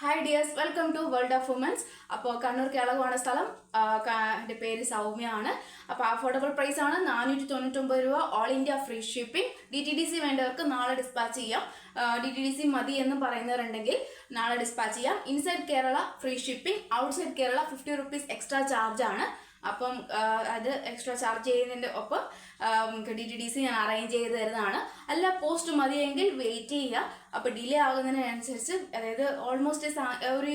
Hi dears, welcome to world of women's. അപ്പോൾ കണ്ണൂർ കേളകമാണ് സ്ഥലം. എൻ്റെ പേര് സൗമ്യയാണ്. അപ്പോൾ അഫോർഡബിൾ പ്രൈസ് ആണ് 499 രൂപ. All India free shipping. DTDC വേണ്ടവർക്ക് നാളെ ഡിസ്പാച്ച് ചെയ്യാം. DTDC മതി എന്ന് പറയുന്നവരുണ്ടെങ്കിൽ നാളെ ഡിസ്പാച്ച് ചെയ്യാം. Inside Kerala free shipping, outside Kerala 50 rupees extra charge ആണ്. അപ്പം അത് എക്സ്ട്രാ ചാർജ് ചെയ്യുന്നതിൻ്റെ ഒപ്പം DTDC ഞാൻ അറേഞ്ച് ചെയ്ത് തരുന്നതാണ്. അല്ല പോസ്റ്റ് മതിയെങ്കിൽ വെയിറ്റ് ചെയ്യുക. അപ്പോൾ ഡിലേ ആകുന്നതിനനുസരിച്ച്, അതായത് ഓൾമോസ്റ്റ് ഒരു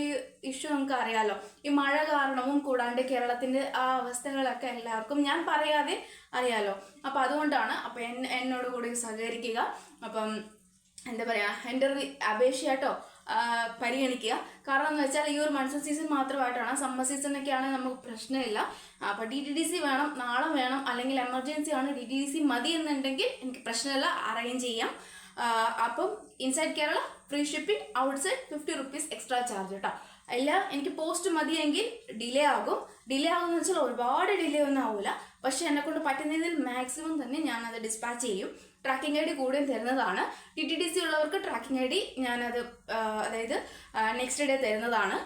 ഇഷ്യൂ നമുക്ക് അറിയാമല്ലോ, ഈ മഴ കാരണവും കൂടാണ്ട് കേരളത്തിൻ്റെ ആ അവസ്ഥകളൊക്കെ എല്ലാവർക്കും ഞാൻ പറയാതെ അറിയാമല്ലോ. അപ്പോൾ അതുകൊണ്ടാണ്. അപ്പോൾ എന്നോട് കൂടി സഹകരിക്കുക. അപ്പം എന്താ പറയുക, എൻ്റെ ഒരു അപേക്ഷയായിട്ടോ പരിഗണിക്കുക. കാരണം എന്ന് വെച്ചാൽ ഈ ഒരു മൺസൂൺ സീസൺ മാത്രമായിട്ടാണ്. സമ്മർ സീസണൊക്കെ ആണെങ്കിൽ നമുക്ക് പ്രശ്നമില്ല. അപ്പോൾ DTDC വേണം, നാളെ വേണം, അല്ലെങ്കിൽ എമർജൻസി ആണ്, DTDC മതി എന്നുണ്ടെങ്കിൽ എനിക്ക് പ്രശ്നമില്ല, അറേഞ്ച് ചെയ്യാം. അപ്പം inside Kerala free shipping, outside 50 rupees extra charge കേട്ടോ. അല്ല എനിക്ക് പോസ്റ്റ് മതിയെങ്കിൽ ഡിലേ ആകും. ഡിലേ ആകുമെന്ന് വെച്ചാൽ ഒരുപാട് ഡിലേ ഒന്നും ആവില്ല, പക്ഷെ എന്നെ കൊണ്ട് പറ്റുന്നതിൽ മാക്സിമം തന്നെ ഞാനത് ഡിസ്പാച്ച് ചെയ്യും. ട്രാക്കിംഗ് ID കൂടെ തരുന്നതാണ്. DTDC ഉള്ളവർക്ക് ട്രാക്കിംഗ് ID ഞാനത് അതായത് നെക്സ്റ്റ് ഡേ തരുന്നതാണ്.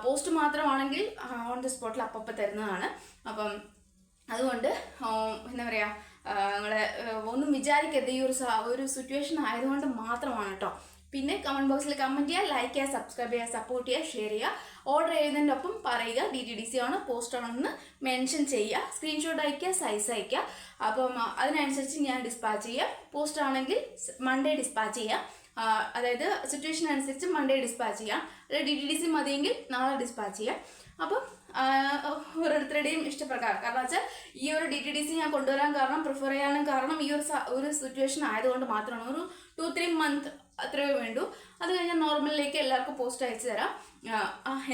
പോസ്റ്റ് മാത്രമാണെങ്കിൽ ഓൺ ദി സ്പോട്ടിൽ അപ്പം തരുന്നതാണ്. അപ്പം അതുകൊണ്ട് എന്താ പറയുക, നിങ്ങളെ ഒന്നും വിചാരിക്കരുത്, ഈ ഒരു സിറ്റുവേഷൻ ആയതുകൊണ്ട് മാത്രമാണ് കേട്ടോ. പിന്നെ കമൻറ്റ് ബോക്സിൽ കമൻറ്റ് ചെയ്യുക, ലൈക്ക് ചെയ്യുക, സബ്സ്ക്രൈബ് ചെയ്യുക, സപ്പോർട്ട് ചെയ്യുക, ഷെയർ ചെയ്യുക. ഓർഡർ ചെയ്യുന്നതിൻ്റെ ഒപ്പം പറയുക DTDC ആണോ പോസ്റ്റ് ആണെന്ന് മെൻഷൻ ചെയ്യുക. സ്ക്രീൻഷോട്ട് അയയ്ക്കുക, സൈസ് അയയ്ക്കുക. അപ്പം അതിനനുസരിച്ച് ഞാൻ ഡിസ്പാച്ച് ചെയ്യുക. പോസ്റ്റ് ആണെങ്കിൽ മൺഡേ ഡിസ്പാച്ച് ചെയ്യാം. അതായത് സിറ്റുവേഷൻ അനുസരിച്ച് മൺഡേ ഡിസ്പാച്ച് ചെയ്യാം. അതായത് DTDC മതിയെങ്കിൽ നാളെ ഡിസ്പാച്ച് ചെയ്യാം. അപ്പം ഓരോരുത്തരുടെയും ഇഷ്ടപ്രകാരം. കാരണം വെച്ചാൽ ഈ ഒരു DTDC ഞാൻ കൊണ്ടുവരാൻ കാരണം, പ്രിഫർ ചെയ്യാനും കാരണം ഈ ഒരു സിറ്റുവേഷൻ ആയതുകൊണ്ട് മാത്രമാണ്. ഒരു 2-3 മന്ത് അത്രയേ വേണ്ടൂ. അത് കഴിഞ്ഞാൽ നോർമലിലേക്ക് എല്ലാവർക്കും പോസ്റ്റ് അയച്ചു തരാം.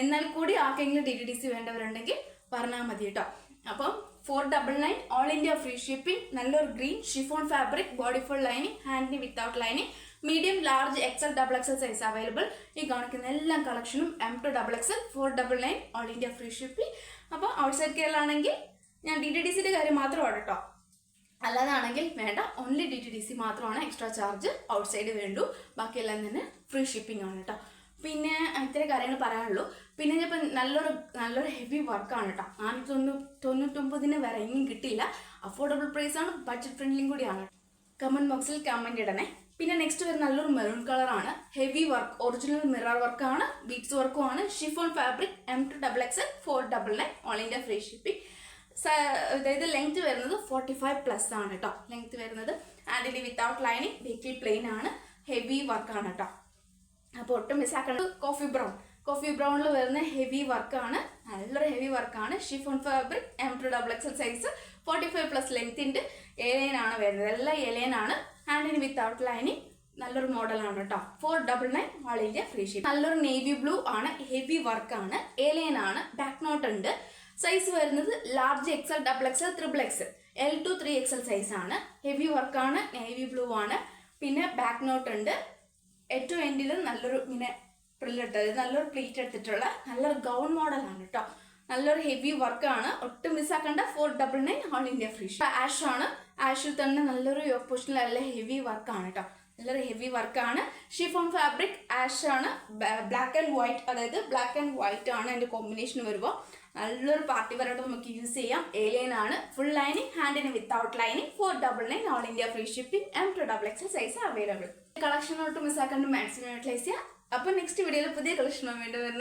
എന്നാൽ കൂടി ആർക്കെങ്കിലും DTDC വേണ്ടവരുണ്ടെങ്കിൽ പറഞ്ഞാൽ മതി കേട്ടോ. അപ്പം 499 ഓൾ ഇന്ത്യ ഫ്രീ ഷിപ്പിംഗ്. നല്ലൊരു green chiffon fabric, body full lining, ഹാൻഡിന് without lining, medium, large, XL, XXL size available. ഈ കാണിക്കുന്ന എല്ലാ കളക്ഷനും M to XXL 499 all India free shipping. അപ്പോൾ ഔട്ട്സൈഡ് കേരള ആണെങ്കിൽ ഞാൻ DTDCയുടെ കാര്യം മാത്രമാണ് കേട്ടോ. അല്ലാതാണെങ്കിൽ വേണ്ട, ഓൺലി DTDC മാത്രമാണ് എക്സ്ട്രാ ചാർജ്, ഔട്ട്സൈഡ് വേണ്ടു. ബാക്കിയെല്ലാം തന്നെ ഫ്രീ ഷിപ്പിംഗ് ആണ് കേട്ടോ. പിന്നെ ഇത്ര കാര്യങ്ങൾ പറയാനുള്ളൂ. പിന്നെ ഇപ്പം നല്ലൊരു ഹെവി വർക്കാണ് കേട്ടോ. 499 വേറെ എങ്ങും കിട്ടില്ല. അഫോർഡബിൾ പ്രൈസ് ആണ്, ബഡ്ജറ്റ് ഫ്രണ്ട്ലിയും കൂടിയാണ്. കമൻറ്റ് ബോക്സിൽ കമൻറ്റ് ഇടണേ. പിന്നെ നെക്സ്റ്റ് വരുന്ന നല്ലൊരു മെറൂൺ കളറാണ്. ഹെവി വർക്ക്, ഒറിജിനൽ മിറർ വർക്കാണ്, ബീഡ്സ് വർക്കും ആണ്. Chiffon fabric, M to XXL 499 all India free shipping. അതായത് ലെങ്ത് വരുന്നത് 45+ ആണ് കേട്ടോ. ലെങ്ത് വരുന്നത് and without lining, vehicle plain ആണ്, ഹെവി വർക്കാണ് കേട്ടോ. അപ്പോൾ ഒട്ടും മിസ്സാക്കണം. കോഫി ബ്രൗണിൽ വരുന്ന ഹെവി വർക്കാണ്, നല്ലൊരു ഹെവി വർക്കാണ്. Chiffon fabric, M to XXL size, 45+ length ഉണ്ട്. ഏലൈനാണ് വരുന്നത്, എല്ലാം ഏലൈനാണ്. ഹാൻഡിന് വിത്തൗട്ട് ലൈനിങ്, നല്ലൊരു മോഡലാണ് കേട്ടോ. 499 ഓൾ ഇന്ത്യ ഫ്രീ ഷിപ്പ്. നല്ലൊരു നേവി ബ്ലൂ ആണ്, ഹെവി വർക്കാണ്, ഏലൈനാണ്, ബാക്ക് നോട്ട് ഉണ്ട്. സൈസ് വരുന്നത് large, XL, XXL, XXL, L to 3XL size ആണ്. ഹെവി വർക്കാണ്, നേവി ബ്ലൂ ആണ്. പിന്നെ ബാക്ക് നോട്ട് ഉണ്ട്. ഏറ്റവും എൻഡിൽ നല്ലൊരു ഇങ്ങനെ പ്രില്ലിട്ട്, നല്ലൊരു പ്ലീറ്റ് എടുത്തിട്ടുള്ള നല്ലൊരു ഗൗൺ മോഡലാണ് കേട്ടോ. നല്ലൊരു ഹെവി വർക്കാണ്, ഒട്ടും മിസ്സാക്കേണ്ട. 499 all India free ship. Ash ആണ്, ആഷിൽ തന്നെ നല്ലൊരു ഓപ്പോഷനിൽ നല്ല ഹെവി വർക്കാണ് കേട്ടോ. നല്ലൊരു ഹെവി വർക്കാണ്. ഷിഫോൺ ഫാബ്രിക്, ആഷ് ആണ്, ബ്ലാക്ക് ആൻഡ് വൈറ്റ്, അതായത് ബ്ലാക്ക് ആൻഡ് വൈറ്റ് ആണ് അതിൻ്റെ കോമ്പിനേഷൻ വരുമ്പോൾ. നല്ലൊരു പാർട്ടി വെയറായിട്ട് നമുക്ക് യൂസ് ചെയ്യാം. ഏലിയൻ ആണ്, ഫുൾ ലൈനിങ്, ഹാൻഡിന് without lining, 499 all India free shipping. M to XXL size available. കളക്ഷനോട്ട് മിസ്സാക്കാണ്ട് മാക്സിമം യൂട്ടിലൈസ് ചെയ്യാം. അപ്പോൾ നെക്സ്റ്റ് വീഡിയോയിൽ പുതിയ കളക്ഷനുമായി വേണ്ടി വരുന്ന